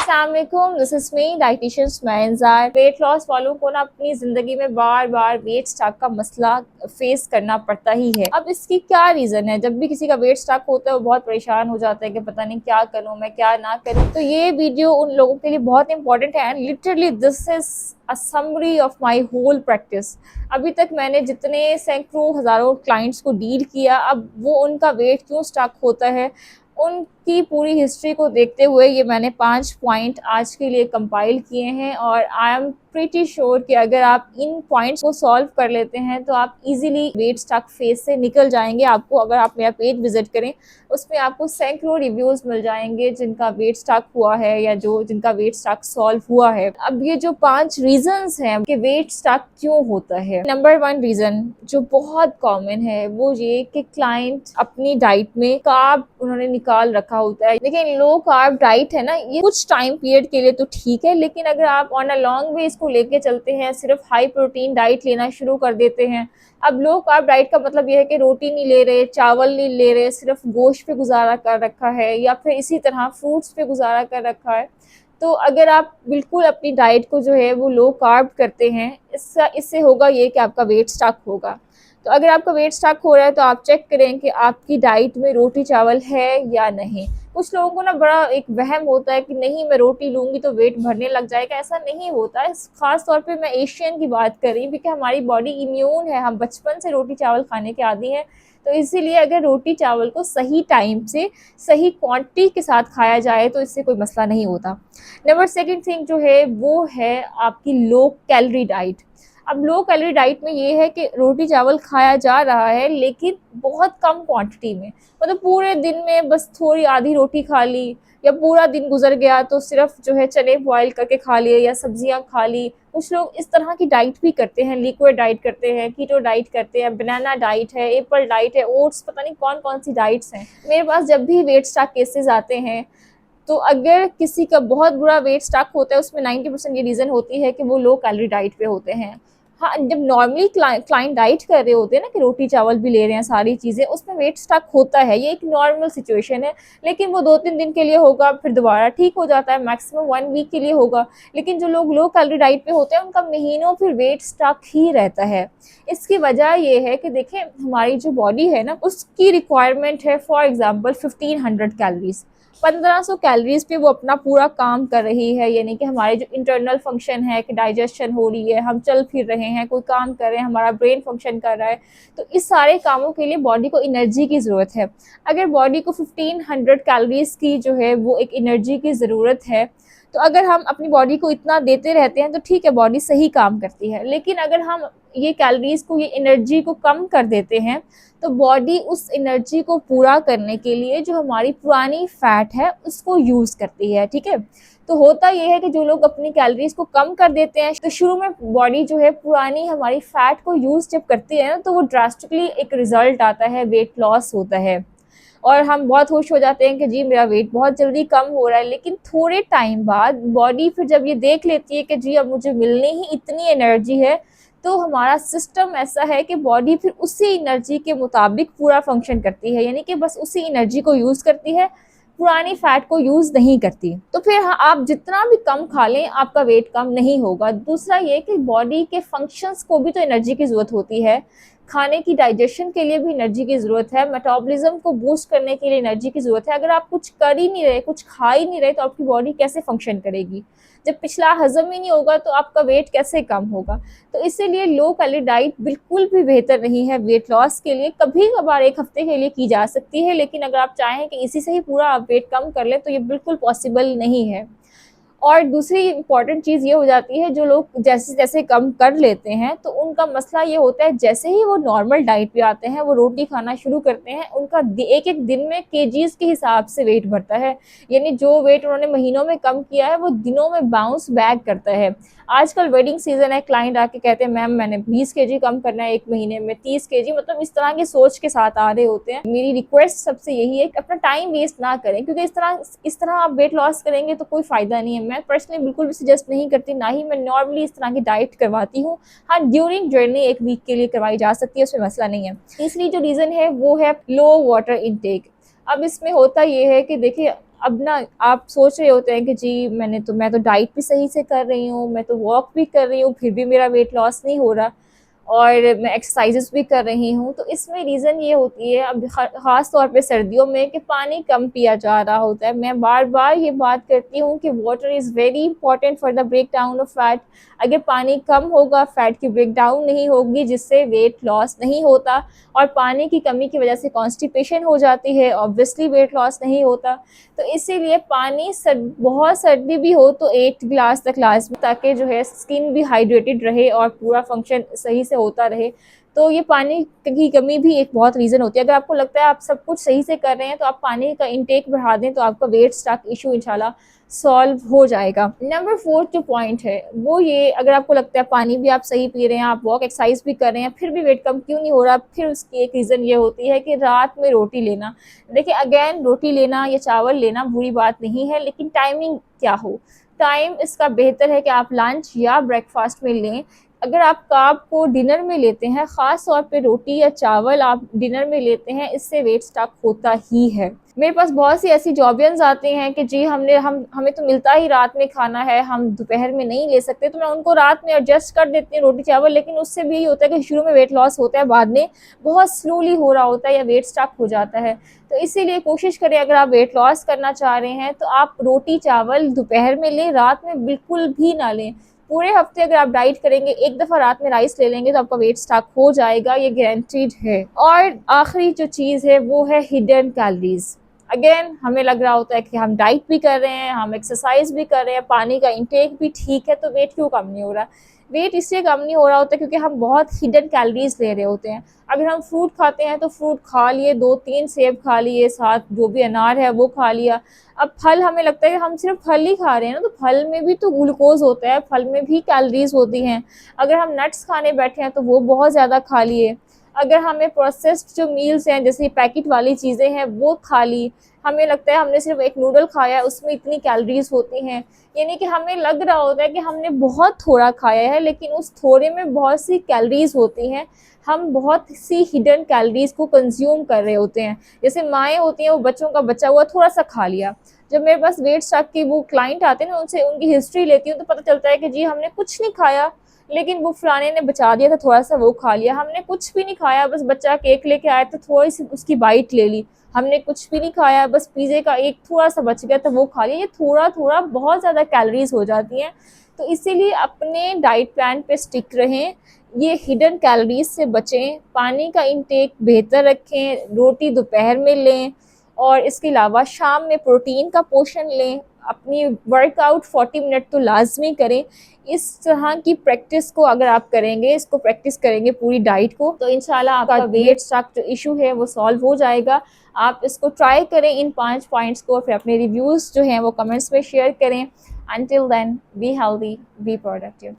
अस्सलाम वालेकुम, this is me dietitian smile. Weight loss वालों को ना अपनी जिंदगी में बार बार वेट स्टॉक का मसला फेस करना पड़ता ही है। अब इसकी क्या रीजन है? जब भी किसी का वेट स्टॉक होता है वो बहुत परेशान हो जाता है कि पता नहीं क्या करूं, मैं क्या ना करूं। तो ये वीडियो उन लोगों के लिए बहुत इंपॉर्टेंट है and literally this is a summary of my whole practice. अभी तक मैंने जितने सैकड़ों हजारों क्लाइंट्स को डील किया, अब वो उनका वेट क्यों स्टॉक होता है उनकी पूरी हिस्ट्री को देखते हुए ये मैंने 5 पॉइंट आज के लिए कंपाइल किए हैं और आई एम प्रीटी श्योर कि अगर आप इन पॉइंट्स को सॉल्व कर लेते हैं तो आप इजीली वेट स्टॉक फेज से निकल जाएंगे। आपको अगर आप मेरा पेज विजिट करें उसमें आपको सैकड़ों रिव्यूज मिल जाएंगे जिनका वेट स्टॉक हुआ है या जिनका वेट स्टॉक सॉल्व हुआ है। अब ये जो 5 रीजंस हैं कि वेट स्टॉक क्यों होता है। नंबर 1 रीजन जो बहुत कॉमन है वो ये कि क्लाइंट अपनी डाइट में कार्ब उन्होंने निकाल रखा होता है। लेकिन लो कार्ब डाइट है ना, ये कुछ टाइम पीरियड के लिए तो ठीक है, लेकिन अगर आप ऑन अ लॉन्ग वे इसको लेके चलते हैं, सिर्फ हाई प्रोटीन डाइट लेना शुरू कर देते हैं। अब लो कार्ब डाइट का मतलब यह है कि रोटी नहीं ले रहे, चावल नहीं ले रहे, सिर्फ गोश्त पे गुजारा कर रखा है या फिर इसी तरह फ्रूट्स पे गुजारा कर रखा है। तो अगर आप बिल्कुल अपनी डाइट को जो है वो लो कार्ब करते हैं, इससे होगा ये कि आपका वेट स्टॉक होगा। तो अगर आपका वेट स्टॉक हो रहा है तो आप चेक करें कि आपकी डाइट में रोटी चावल है या नहीं। कुछ लोगों को ना बड़ा एक वहम होता है कि नहीं मैं रोटी लूंगी तो वेट भरने लग जाएगा। ऐसा नहीं होता है। खास तौर पे मैं एशियन की बात कर रही हूँ क्योंकि हमारी बॉडी इम्यून है, हम बचपन से रोटी चावल खाने के आदी हैं। तो इसीलिए अगर रोटी चावल को सही टाइम से सही क्वांटिटी के साथ खाया जाए तो इससे कोई मसला नहीं होता। नंबर 2 थिंग जो है वो है आपकी लो कैलोरी डाइट। अब लो कैलोरी डाइट में ये है कि रोटी चावल खाया जा रहा है लेकिन बहुत कम क्वांटिटी में। मतलब पूरे दिन में बस थोड़ी आधी रोटी खा ली या पूरा दिन गुजर गया तो सिर्फ जो है चने बॉयल करके खा लिए या सब्जियां खा ली। कुछ लोग इस तरह की डाइट भी करते हैं, लिक्विड डाइट करते हैं, कीटो डाइट करते हैं, बनाना डाइट है, एप्पल डाइट है, ओट्स, पता नहीं कौन कौन सी डाइट्स हैं। मेरे पास जब भी वेट स्टॉक केसेस आते हैं तो अगर किसी का बहुत बुरा वेट स्टॉक होता है उसमें 90% ये रीज़न होती है कि वो लो कैलोरी डाइट पे होते हैं। हाँ, जब नॉर्मली क्लाइंट डाइट कर रहे होते हैं ना कि रोटी चावल भी ले रहे हैं, सारी चीज़ें, उसमें वेट स्टॉक होता है, ये एक नॉर्मल सिचुएशन है। लेकिन वो 2-3 दिन के लिए होगा, फिर दोबारा ठीक हो जाता है, मैक्सिमम 1 वीक के लिए होगा। लेकिन जो लोग लो कैलोरी डाइट पे होते हैं उनका महीनों फिर वेट स्टॉक ही रहता है। इसकी वजह ये है कि देखें हमारी जो बॉडी है ना उसकी रिक्वायरमेंट है फॉर एग्जाम्पल 1500 कैलोरीज। 1500 कैलोरीज पे वो अपना पूरा काम कर रही है, यानी कि हमारे जो इंटरनल फंक्शन है कि डाइजेशन हो रही है, हम चल फिर रहे हैं, कोई काम कर रहे हैं, हमारा ब्रेन फंक्शन कर रहा है। तो इस सारे कामों के लिए बॉडी को एनर्जी की ज़रूरत है। अगर बॉडी को 1500 कैलोरीज की जो है वो एक एनर्जी की ज़रूरत है तो अगर हम अपनी बॉडी को इतना देते रहते हैं तो ठीक है, बॉडी सही काम करती है। लेकिन अगर हम ये कैलोरीज को, ये एनर्जी को कम कर देते हैं तो बॉडी उस एनर्जी को पूरा करने के लिए जो हमारी पुरानी फैट है उसको यूज़ करती है। ठीक है, तो होता यह है कि जो लोग अपनी कैलोरीज को कम कर देते हैं तो शुरू में बॉडी जो है पुरानी हमारी फैट को यूज़ जब करती है ना तो वो ड्रास्टिकली एक रिजल्ट आता है, वेट लॉस होता है और हम बहुत खुश हो जाते हैं कि जी मेरा वेट बहुत जल्दी कम हो रहा है। लेकिन थोड़े टाइम बाद बॉडी फिर जब ये देख लेती है कि जी अब मुझे मिलनी ही इतनी एनर्जी है तो हमारा सिस्टम ऐसा है कि बॉडी फिर उसी एनर्जी के मुताबिक पूरा फंक्शन करती है, यानी कि बस उसी एनर्जी को यूज़ करती है, पुरानी फैट को यूज़ नहीं करती। तो फिर हाँ, आप जितना भी कम खा लें आपका वेट कम नहीं होगा। दूसरा ये कि बॉडी के फंक्शंस को भी तो एनर्जी की ज़रूरत होती है। खाने की डाइजेशन के लिए भी एनर्जी की ज़रूरत है, मेटाबॉलिज्म को बूस्ट करने के लिए एनर्जी की ज़रूरत है। अगर आप कुछ कर ही नहीं रहे, कुछ खा ही नहीं रहे तो आपकी बॉडी कैसे फंक्शन करेगी? जब पिछला हजम ही नहीं होगा तो आपका वेट कैसे कम होगा? तो इसीलिए लो कैलोरी डाइट बिल्कुल भी बेहतर नहीं है वेट लॉस के लिए। कभी कभार 1 हफ्ते के लिए की जा सकती है, लेकिन अगर आप चाहें कि इसी से ही पूरा आप वेट कम कर लें तो ये बिल्कुल पॉसिबल नहीं है। और दूसरी इम्पॉर्टेंट चीज़ ये हो जाती है, जो लोग जैसे जैसे कम कर लेते हैं तो उनका मसला ये होता है जैसे ही वो नॉर्मल डाइट पे आते हैं, वो रोटी खाना शुरू करते हैं, उनका एक एक दिन में केजीज के हिसाब से वेट बढ़ता है। यानी जो वेट उन्होंने महीनों में कम किया है वो दिनों में बाउंस बैक करता है। आजकल वेडिंग सीजन है, क्लाइंट आके कहते हैं मैम मैंने 20 केजी कम करना है 1 महीने में, 30 केजी, मतलब इस तरह की सोच के साथ आ रहे होते हैं। मेरी रिक्वेस्ट सबसे यही है कि अपना टाइम वेस्ट ना करें, क्योंकि इस तरह आप वेट लॉस करेंगे तो कोई फायदा नहीं है। मैं पर्सनली बिल्कुल भी सजेस्ट नहीं करती, ना ही मैं नॉर्मली इस तरह की डाइट करवाती हूँ। हाँ, ड्यूरिंग जर्नी 1 वीक के लिए करवाई जा सकती है, उसमें मसला नहीं है। तीसरी जो रीज़न है वो है लो वाटर इनटेक। अब इसमें होता ये है कि देखिए अब ना आप सोच रहे होते हैं कि जी मैं तो डाइट भी सही से कर रही हूँ, मैं तो वॉक भी कर रही हूँ, फिर भी मेरा वेट लॉस नहीं हो रहा और मैं एक्सरसाइजेस भी कर रही हूँ। तो इसमें रीज़न ये होती है अब ख़ास तौर पे सर्दियों में कि पानी कम पिया जा रहा होता है। मैं बार-बार ये बात करती हूँ कि water is very important for the break down of fat. अगर पानी कम होगा, फैट की ब्रेक डाउन नहीं होगी, जिससे वेट लॉस नहीं होता और पानी की कमी की वजह से कॉन्स्टिपेशन हो जाती है, ऑब्वियसली वेट लॉस नहीं होता। तो इसीलिए पानी बहुत सर्दी भी हो तो 8 गिलास तक लाजमी, ताकि जो है स्किन भी हाइड्रेटेड रहे और पूरा फंक्शन सही से होता रहे। तो ये पानी की कमी भी एक बहुत रीज़न होती है। अगर आपको लगता है आप सब कुछ सही से कर रहे हैं तो आप पानी का इंटेक बढ़ा दें तो आपका वेट स्टॉक इशू इंशाल्लाह सॉल्व हो जाएगा। नंबर 4 जो पॉइंट है वो ये, अगर आपको लगता है पानी भी आप सही पी रहे हैं, आप वॉक एक्सरसाइज भी कर रहे हैं, फिर भी वेट कम क्यों नहीं हो रहा, फिर उसकी एक रीज़न ये होती है कि रात में रोटी लेना। देखिए अगेन, रोटी लेना या चावल लेना बुरी बात नहीं है, लेकिन टाइमिंग क्या हो। टाइम इसका बेहतर है कि आप लंच या ब्रेकफास्ट में लें। अगर आप कार्ब को डिनर में लेते हैं, ख़ास तौर पे रोटी या चावल आप डिनर में लेते हैं, इससे वेट स्टॉक होता ही है। मेरे पास बहुत सी ऐसी जॉबियंस आते हैं कि जी हमें तो मिलता ही रात में खाना है, हम दोपहर में नहीं ले सकते, तो मैं उनको रात में एडजस्ट कर देती हूँ रोटी चावल। लेकिन उससे भी यही होता है कि शुरू में वेट लॉस होता है, बाद में बहुत स्लोली हो रहा होता है या वेट स्टॉक हो जाता है। तो इसीलिए कोशिश करें, अगर आप वेट लॉस करना चाह रहे हैं तो आप रोटी चावल दोपहर में लें, रात में बिल्कुल भी ना लें। पूरे हफ्ते अगर आप डाइट करेंगे, एक दफ़ा रात में राइस ले लेंगे तो आपका वेट स्टॉक हो जाएगा, ये गारंटीड है। और आखिरी जो चीज़ है वो है हिडन कैलोरीज। अगेन, हमें लग रहा होता है कि हम डाइट भी कर रहे हैं, हम एक्सरसाइज भी कर रहे हैं, पानी का इंटेक भी ठीक है, तो वेट क्यों कम नहीं हो रहा। वेट इसलिए कम नहीं हो रहा होता क्योंकि हम बहुत हिडन कैलोरीज ले रहे होते हैं। अगर हम फ्रूट खाते हैं तो फ्रूट खा लिए, 2-3 सेब खा लिए, साथ जो भी अनार है वो खा लिया। अब फल, हमें लगता है कि हम सिर्फ फल ही खा रहे हैं ना, तो फल में भी तो ग्लूकोज होता है, फल में भी कैलोरीज होती हैं। अगर हम नट्स खाने बैठे हैं तो वो बहुत ज़्यादा खा लिए। अगर हमें प्रोसेस्ड जो मील्स हैं, जैसे पैकेट वाली चीज़ें हैं, वो खा ली, हमें लगता है हमने सिर्फ एक नूडल खाया, उसमें इतनी कैलोरीज होती हैं। यानी कि हमें लग रहा होता है कि हमने बहुत थोड़ा खाया है, लेकिन उस थोड़े में बहुत सी कैलोरीज होती हैं। हम बहुत सी हिडन कैलोरीज को कंज्यूम कर रहे होते हैं। जैसे माएँ होती हैं, वो बच्चों का बचा हुआ थोड़ा सा खा लिया। जब मेरे पास वेट स्टॉक की वो क्लाइंट आते हैं ना, उनसे उनकी हिस्ट्री लेती हूँ तो पता चलता है कि जी हमने कुछ नहीं खाया, लेकिन वो फलाने ने बचा दिया था, थोड़ा सा वो खा लिया। हमने कुछ भी नहीं खाया, बस बच्चा केक लेके आया तो थोड़ी सी उसकी बाइट ले ली। हमने कुछ भी नहीं खाया, बस पिज़्ज़े का एक थोड़ा-सा बच गया तो वो खा लिया। ये थोड़ा-थोड़ा बहुत ज़्यादा कैलोरीज़ हो जाती हैं। तो इसीलिए अपने डाइट प्लान पे स्टिक रहें, ये हिडन कैलोरीज़ से बचें, पानी का इंटेक बेहतर रखें, रोटी दोपहर में लें और इसके अलावा शाम में प्रोटीन का पोर्शन लें। अपनी वर्कआउट 40 मिनट तो लाज़मी करें। इस तरह की प्रैक्टिस को अगर आप करेंगे, इसको प्रैक्टिस करेंगे पूरी डाइट को, तो इंशाल्लाह आपका वेट स्टॉक जो इशू है वो सॉल्व हो जाएगा। आप इसको ट्राई करें, इन 5 पॉइंट्स को, फिर अपने रिव्यूज़ जो हैं वो कमेंट्स में शेयर करें। Until then, be healthy, be productive.